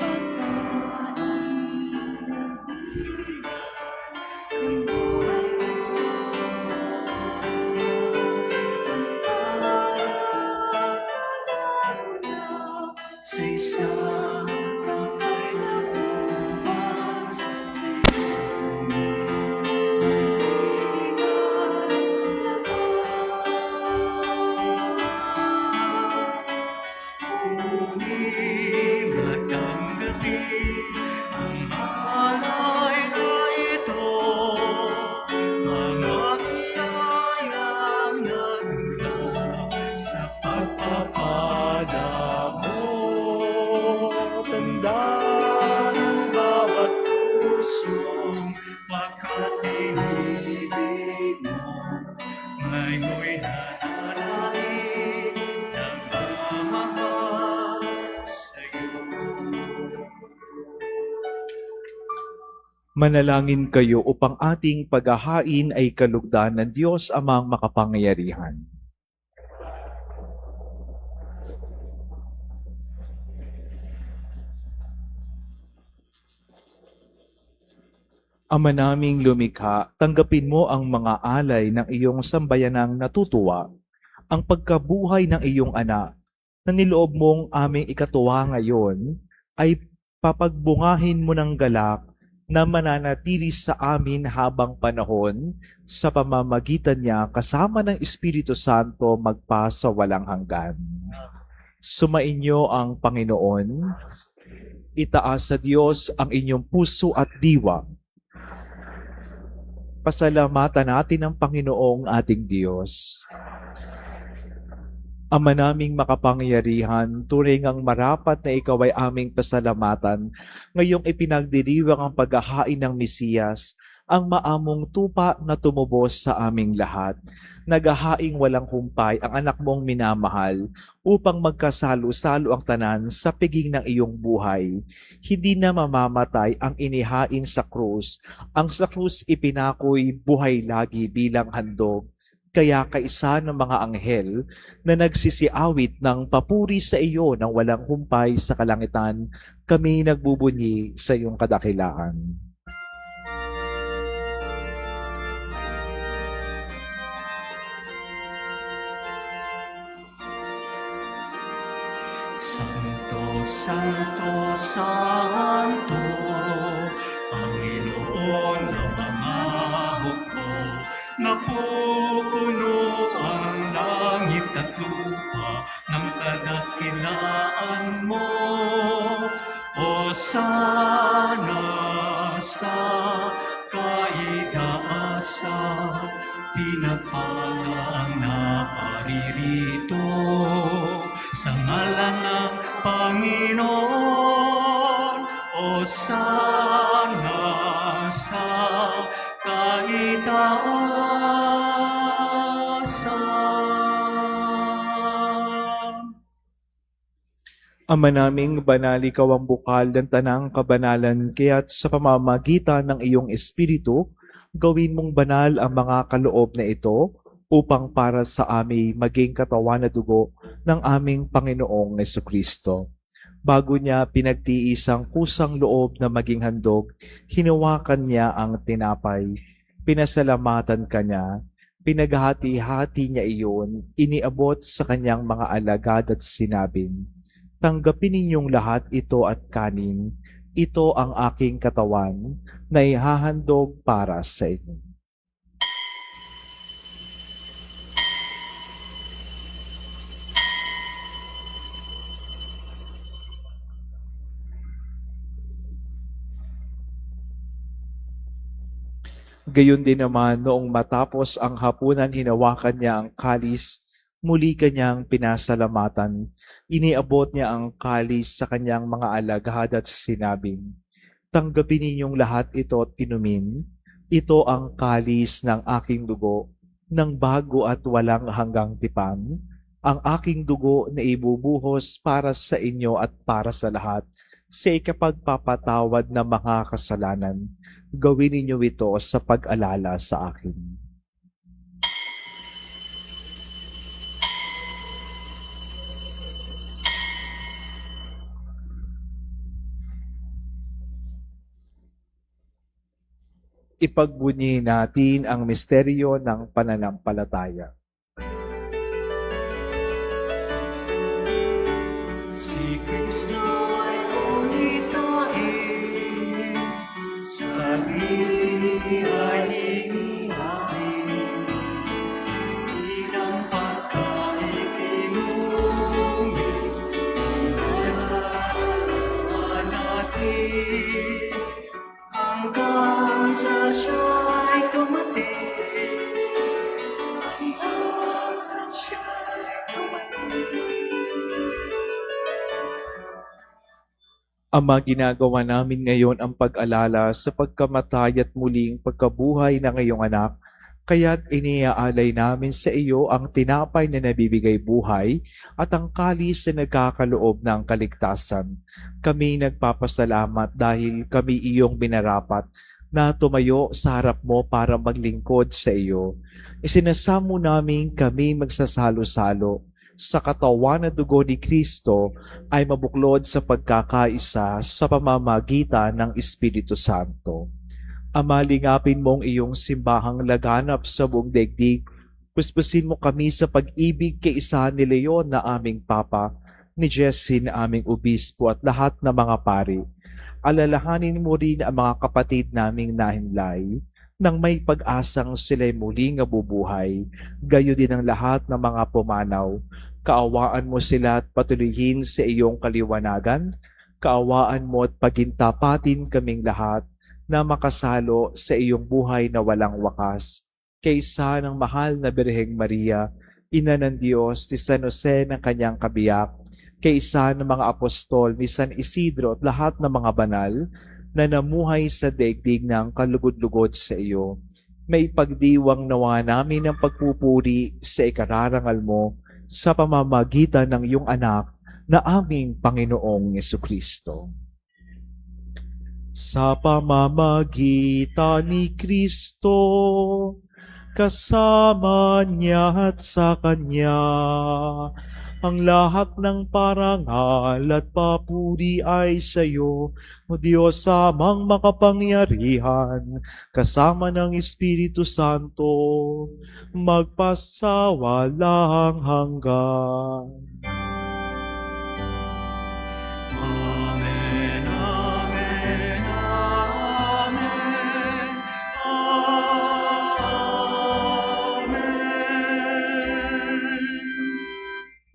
at kanin ng bibigay ng buhay mo. Sa isang kamay na bumas sa kunin at tanggapin ang alay na ito, mga biyayang nagmula sa pagpapala mo. Tanda ng bawat pusong pagkatinibig mo, ngayon'y nananalig, nagmamahal sa'yo. Manalangin kayo upang ating paghahain ay kalugdan ng Diyos Amang makapangyarihan. Ama naming lumikha, tanggapin mo ang mga alay ng iyong sambayanang natutuwa, ang pagkabuhay ng iyong anak, na niloob mong aming ikatuwa ngayon, ay papagbungahin mo ng galak na mananatili sa amin habang panahon sa pamamagitan niya kasama ng Espiritu Santo magpa sa walang hanggan. Sumainyo ang Panginoon, itaas sa Diyos ang inyong puso at diwa. Pasalamatan natin ang Panginoong ating Diyos. Ama naming makapangyarihan, tunay ngang marapat na ikaw ay aming pasalamatan. Ngayong ipinagdiriwang ang paghahain ng Mesiyas, ang maamong tupa na tumubos sa aming lahat. Naghahaing walang humpay ang anak mong minamahal upang magkasalo-salo ang tanan sa piging ng iyong buhay. Hindi na mamamatay ang inihain sa krus. Ang sa krus ipinakoy buhay lagi bilang handog. Kaya kaisa ng mga anghel na nagsisiawit ng papuri sa iyo ng walang humpay sa kalangitan, kami nagbubunyi sa iyong kadakilaan. Santo, Santo, Santo, Panginoon ng mga hukbo, napupuno ang langit at lupa ng kadakilaan mo. O sana sa kaitaasan, pinagpalang naaririto sa ngalan ng Panginoon. O sana sa kaitaasan. Ama naming banal, ikaw ang bukal ng tanang kabanalan, kaya't sa pamamagitan ng iyong Espiritu, gawin mong banal ang mga kaloob na ito upang para sa amin maging katawan na dugo ng aming Panginoong Jesucristo. Bago niya pinagtiis ang kusang loob na maging handog, hinawakan niya ang tinapay, pinasalamatan kanya, pinaghati-hati niya iyon, iniabot sa kanyang mga alagad at sinabing, "Tanggapin ninyong lahat ito at kanin. Ito ang aking katawan na ihahandog para sa inyo." Gayon din naman noong matapos ang hapunan, hinawakan niya ang kalis, muli kanyang pinasalamatan. Iniabot niya ang kalis sa kanyang mga alagad at sinabing, "Tanggapin ninyong lahat ito at inumin. Ito ang kalis ng aking dugo, ng bago at walang hanggang tipan. Ang aking dugo na ibubuhos para sa inyo at para sa lahat, sa ikapagpapatawad ng mga kasalanan. Gawin ninyo ito sa pag-alala sa akin." Ipagbunyi natin ang misteryo ng pananampalataya. Si Kristo ay umitahin, sarili ay inihain, bilang pagkain inumin, pinasasalamat natin, hanggang sa siya'y dumating, hanggang sa siya'y dumating. Ama, ginagawa namin ngayon ang pag-alala sa pagkamatay at muling pagkabuhay ng iyong anak, kaya't iniaalay namin sa iyo ang tinapay na nabibigay buhay at ang kalis na nagkakaloob ng kaligtasan. Kami nagpapasalamat dahil kami iyong binarapat na tumayo sa harap mo para maglingkod sa iyo. Isinasamo namin kami magsasalo-salo sa katawan na dugo ni Kristo ay mabuklod sa pagkakaisa sa pamamagitan ng Espiritu Santo. Ama, lingapin mong iyong simbahang laganap sa buong daigdig. Puspusin mo kami sa pag-ibig kay isa ni Leon na aming Papa, ni Jesse na aming Obispo at lahat ng mga pari. Alalahanin mo rin ang mga kapatid naming nahinlay nang may pag-asang sila'y muling nabubuhay. Gayo din ang lahat ng mga pumanaw. Kaawaan mo sila at patuloyin sa iyong kaliwanagan. Kaawaan mo at pagintapatin kaming lahat na makasalo sa iyong buhay na walang wakas. Kaysa ng mahal na Birheng Maria, Ina ng Diyos, ni San Jose ng kanyang kabiyak, kaysa ng mga apostol ni San Isidro at lahat ng mga banal na namuhay sa daigdig ng kalugod-lugod sa iyo. May pagdiwang nawa namin ng pagpupuri sa ikararangal mo sa pamamagitan ng iyong anak na aming Panginoong Yesukristo. Sa pamamagitan ni Kristo, kasama niya at sa Kanya, ang lahat ng parangal at papuri ay sa iyo, O Diyos amang makapangyarihan, kasama ng Espiritu Santo, magpasawalang hanggan. Amen, amen, amen, amen.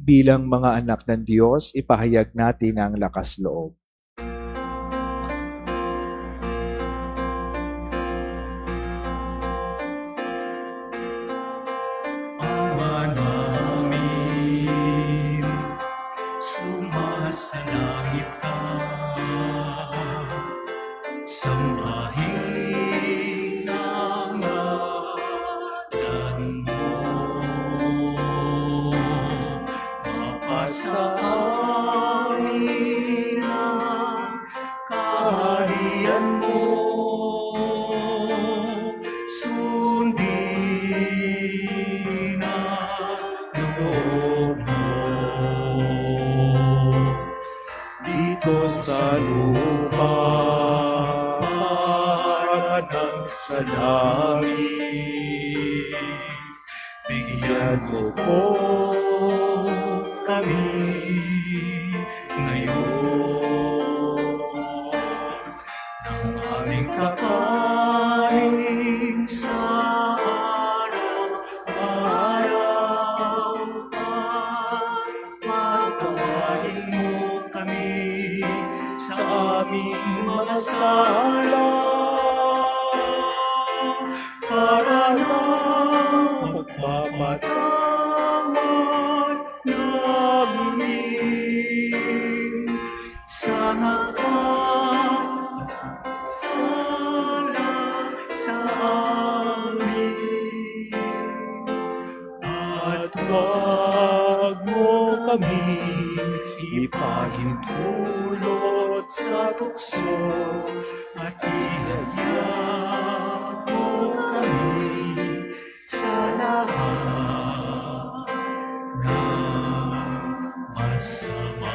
Bilang mga anak ng Diyos, ipahayag natin ang lakas loob. Ama namin, sumasalangit ka, sambahin ang ngalan mo. Mapasa amin ang kaharian mo, sundin ang loob mo. Dito sa lupa, parang sa langit, Bigyan mo po kami ngayon ng aming kakanin sa araw-araw, at patawarin mo kami sa aming mga sala, para lang magpapatawad namin sa nakasala sa amin. At wag mo kami ipahintulot sa tukso, at ihadya mo kami sa lahat ng masama.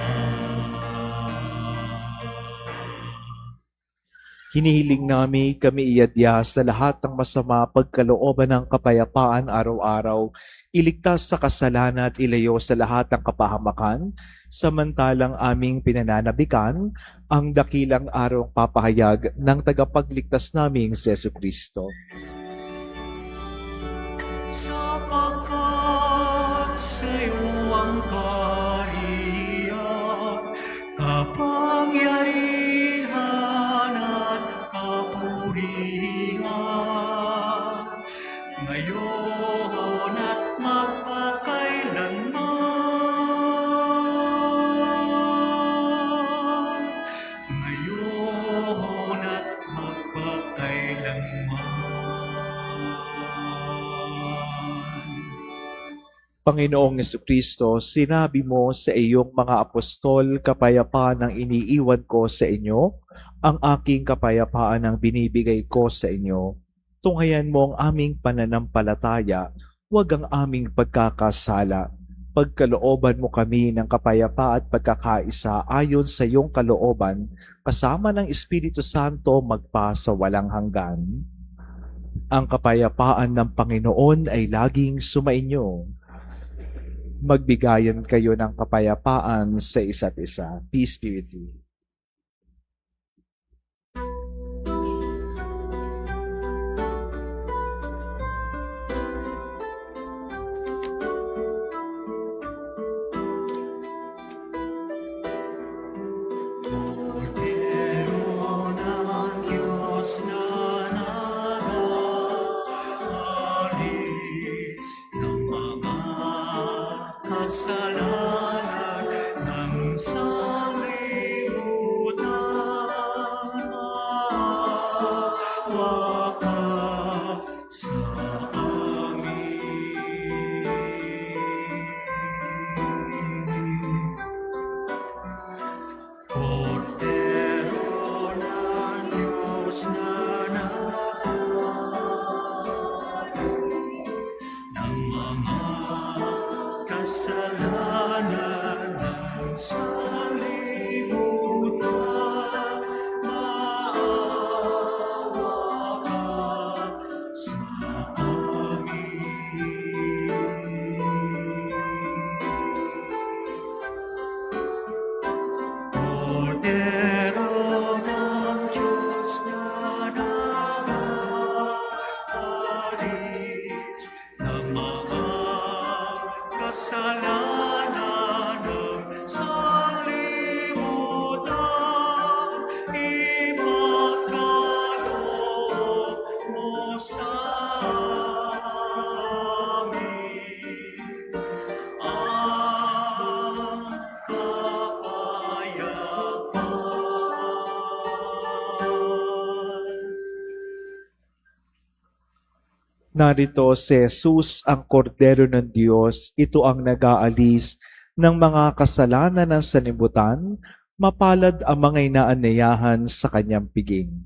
hinihiling namin kami iadya sa lahat ng masama pagkalooban ng kapayapaan araw-araw, iligtas sa kasalanan at ilayo sa lahat ng kapahamakan, samantalang aming pinananabikan ang dakilang araw papahayag ng tagapagligtas naming si Jesucristo. Sapagkat sa'yo ang kaharian, kapangyarihan at kapurihan, ngayon at magpakailanman. Ngayon at magpakailanman. Panginoong Jesucristo, sinabi mo sa iyong mga apostol, kapayapaan ang iniiwan ko sa inyo, ang aking kapayapaan ang binibigay ko sa inyo. Tunghayan mo ang aming pananampalataya, huwag ang aming pagkakasala. Pagkalooban mo kami ng kapayapaan at pagkakaisa ayon sa iyong kalooban, kasama ng Espiritu Santo magpa sa walang hanggan. Ang kapayapaan ng Panginoon ay laging sumainyo. Magbigayan kayo ng kapayapaan sa isa't isa. Peace be with you. Cordero ng Diyos na ka sa amin. Kordero ng Diyos na nag-alis ng mga kasalanan ng sanlibutan, maawa ka sa amin. Kordero ng Diyos na nag-aalis ng mga kasalanan ng sanlibutan, ipagkaloob mo sa amin ang kapayapaan. Narito si Jesus, ang kordero ng Diyos. Ito ang nag-aalis ng mga kasalanan ng sanlibutan. Mapalad ang mga inaanyayahan sa kanyang piging.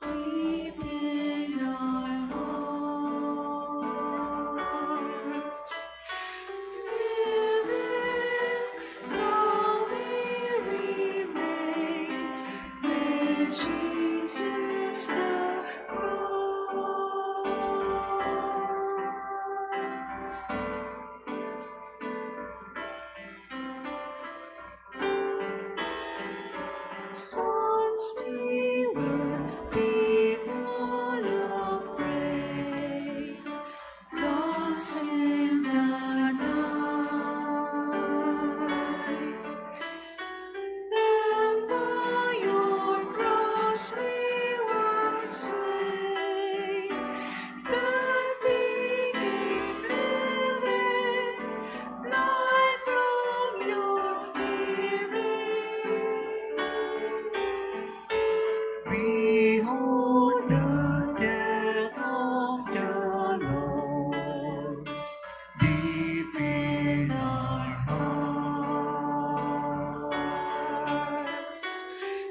Deep in our hearts, living now we remain with Jesus the Christ. Once we were people afraid, lost in the night. Then by your cross we were saved. Then became living light from your giving. Behold the death of the Lord, deep in our hearts.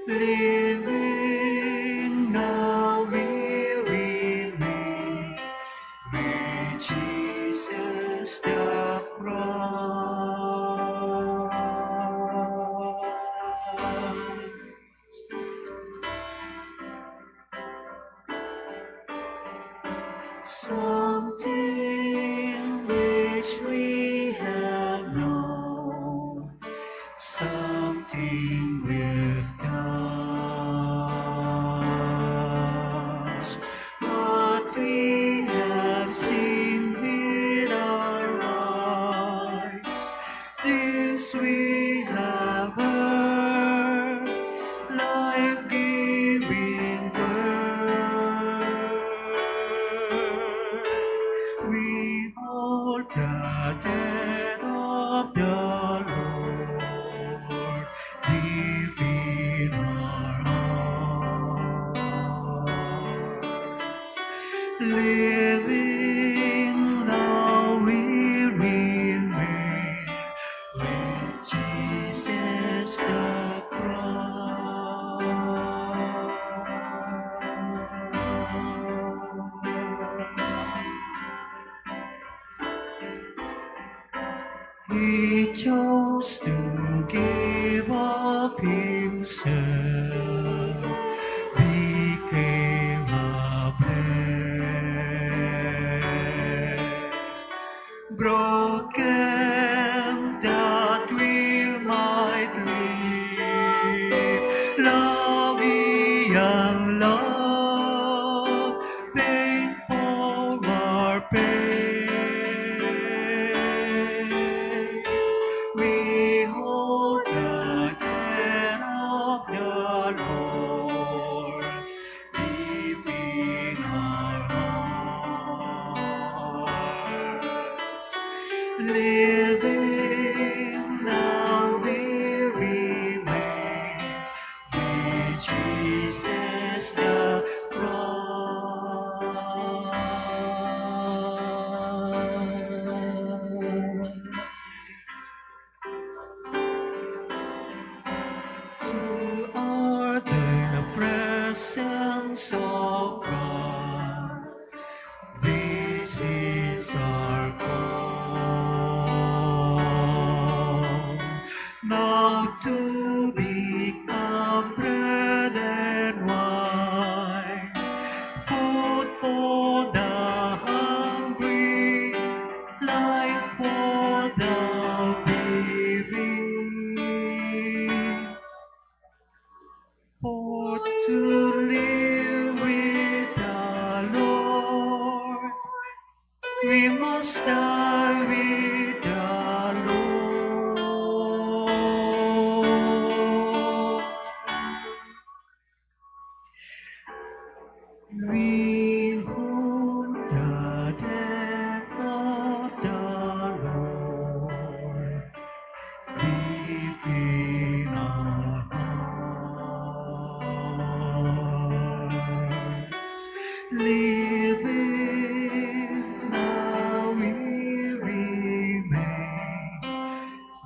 Living now we remain with Jesus the Christ. Something which we have known, something we've touched, what we have seen with our eyes, this we have heard, life-giving word. We living now we remain with Jesus the cross. He chose to give up himself, became a man, broken that we might live, loving and love, pain for our pain. Behold the hand of the Lord, deep in our hearts. Living now we remain with Jesus the cross. To art in the presence of God, this is our call. Now to become bread and wine, food for the hungry, life for the weary. For to live with the Lord, we must die with the Lord. We hold the death of the Lord deep in our hearts. Living now we remain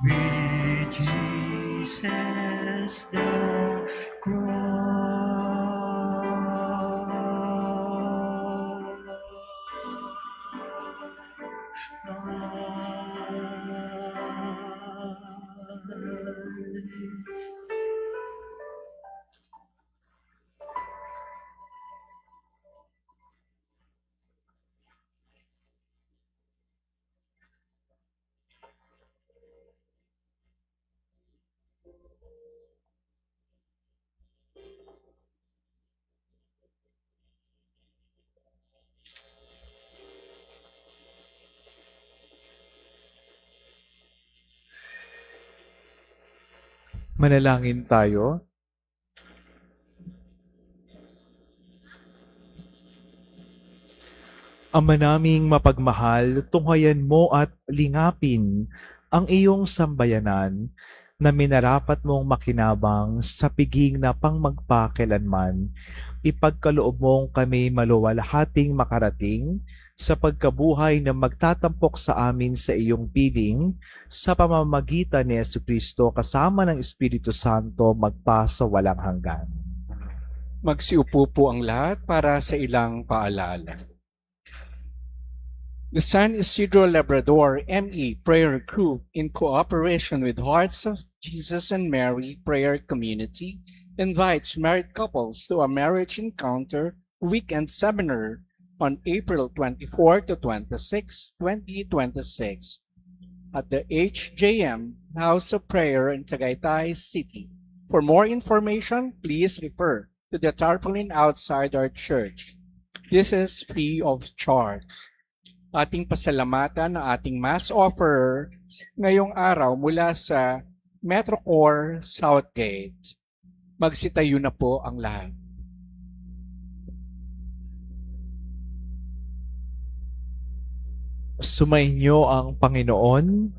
with Jesus the cross. Manalangin tayo. Ama naming mapagmahal, tunghayan mo at lingapin ang iyong sambayanan na minarapat mong makinabang sa piging na pangmagpakilanman. Ipagkaloob mong kami maluwalhating makarating sa pagkabuhay na magtatampok sa amin sa iyong piling sa pamamagitan ni Jesucristo kasama ng Espiritu Santo magpa sa walang hanggan. Magsiupo po ang lahat para sa ilang paalala. The San Isidro Labrador ME Prayer Group, in cooperation with Hearts of Jesus and Mary Prayer Community, invites married couples to a marriage encounter weekend seminar on April 24 to 26, 2026 at the HJM House of Prayer in Tagaytay City. For more information, please refer to the tarpaulin outside our church. This is free of charge. Ating pasalamatan na ating mass offerer ngayong araw mula sa Metrocore Southgate. Magsitayo na po ang lahat. Sumainyo ang Panginoon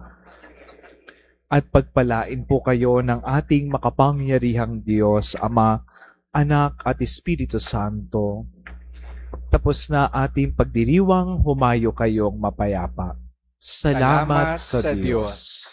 at pagpalain po kayo ng ating makapangyarihang Diyos, Ama, Anak at Espiritu Santo. Patapos na ating pagdiriwang, humayo kayong mapayapa. Salamat sa Diyos.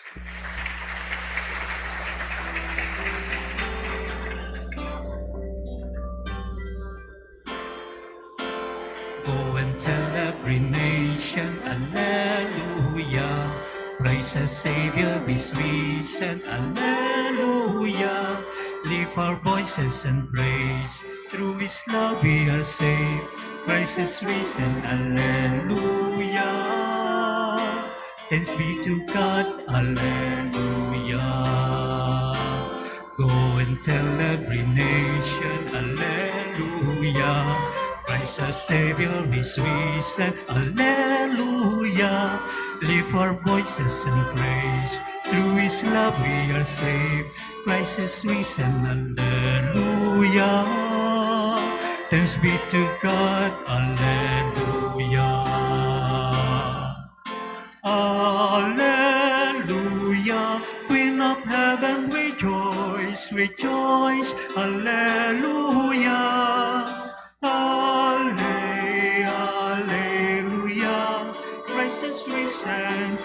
Go and tell every nation, Alleluia. Praise the Savior is risen, Alleluia. Lift our voices and praise, through His love we are saved. Christ is risen, Alleluia. Thanks be to God, Alleluia. Go and tell every nation, Alleluia. Christ our Savior is risen, Alleluia. Lift our voices and praise, through His love we are saved. Christ is risen, Alleluia. Thanks be to God, Alleluia. Alleluia, Queen of Heaven, rejoice, rejoice, Alleluia. Alleluia, Christ is risen,